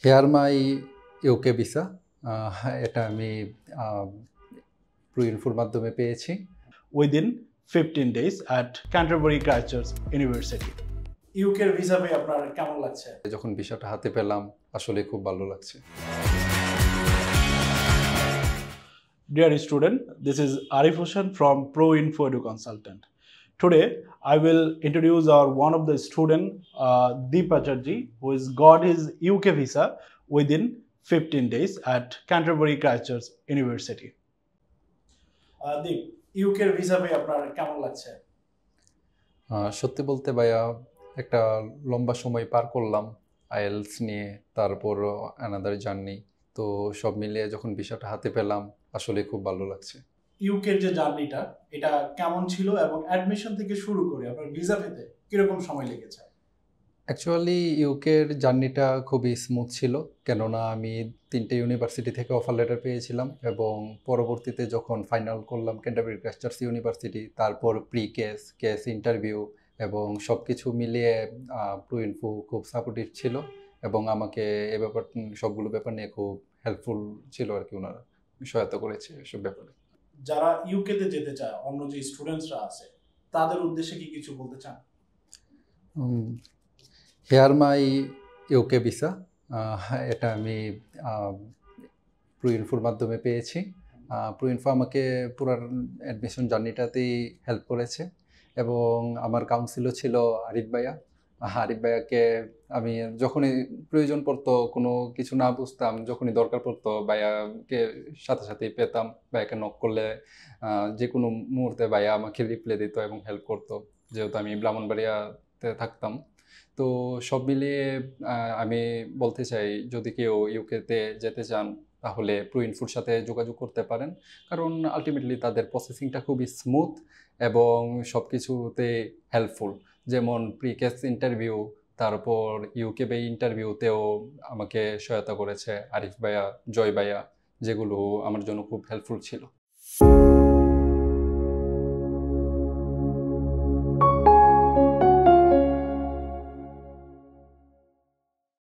Hair মাই UK visa. এটা আমি প্রুইনফোর মাধ্যমে পেয়েছি। within 15 days at Canterbury Christchurch University. ইউকের ভিসা পেয়ে আপনার কেমন লাগছে? যখন ভিসাটা হাতে পেলাম আসলে খুব ভালো লাগছে। Dear student, this is Arif Hossain from ProInfo Edu Consultant. Today, I will introduce our one of the student, Deep Acharji, who has got his UK visa within 15 days at Canterbury Christchurch University. দীপ, ইউকের visa পেয়ে আপনার কেমন লাগছে? সত্যি বলতে ভাইয়া একটা লম্বা সময় পার করলাম আইএলস নিয়ে, তারপর অ্যানাদার জার্নি, তো সব মিলিয়ে যখন ভিসাটা হাতে পেলাম আসলে খুব ভালো লাগছে। ইউকের যে জার্নিটা এটা কেমন ছিল এবং অ্যাডমিশন থেকে শুরু করে আপনার ভিসা পেতে কিরকম সময় লেগেছে? অ্যাকচুয়ালি ইউকের জার্নিটা খুবই স্মুথ ছিল, কেননা আমি 3টে ইউনিভার্সিটি থেকে অফার লেটার পেয়েছিলাম এবং পরবর্তীতে যখন ফাইনাল করলাম ক্যান্টারবারি ক্রাইস্টচার্চ ইউনিভার্সিটি, তারপর কেস ইন্টারভিউ এবং সব কিছু মিলিয়ে প্রুইনফো খুব সাপোর্টিভ ছিল এবং আমাকে এ ব্যাপার সবগুলো ব্যাপার নিয়ে খুব হেল্পফুল ছিল আর কি, ওনারা সহায়তা করেছে এসব ব্যাপারে। যারা ইউকেতে যেতে চায়, অন্য যে স্টুডেন্টসরা আছে তাদের উদ্দেশ্যে কি কিছু বলতে চান? হেয়ার মাই ইউকে ভিসা। এটা আমি প্রুইনফোর মাধ্যমে পেয়েছি। প্রুইনফো আমাকে পুরো অ্যাডমিশন জার্নিটাতেই হেল্প করেছে এবং আমার কাউন্সিলও ছিল আরিফ ভাইয়া। আরিফ ভাইয়াকে আমি যখনই প্রয়োজন পড়তো, কোনো কিছু না বুঝতাম, যখনই দরকার পড়তো ভাইয়াকে সাথে সাথেই পেতাম। ভাইয়াকে নক করলে যে কোনো মুহূর্তে ভাইয়া আমাকে রিপ্লাই দিত এবং হেল্প করতো, যেহেতু আমি ব্রাহ্মণবাড়িয়াতে থাকতাম। তো সব মিলিয়ে আমি বলতে চাই, যদি কেউ ইউকেতে যেতে চান তাহলে প্রুইনফোর সাথে যোগাযোগ করতে পারেন, কারণ আলটিমেটলি তাদের প্রসেসিংটা খুবই স্মুথ এবং সব কিছুতে হেল্পফুল। যেমন প্রিকেস ইন্টারভিউ, তারপর ইউকে বে ইন্টারভিউতেও আমাকে সহায়তা করেছে আরিফ ভাইয়া, জয় ভাইয়া, যেগুলো আমার জন্য খুব হেল্পফুল ছিল।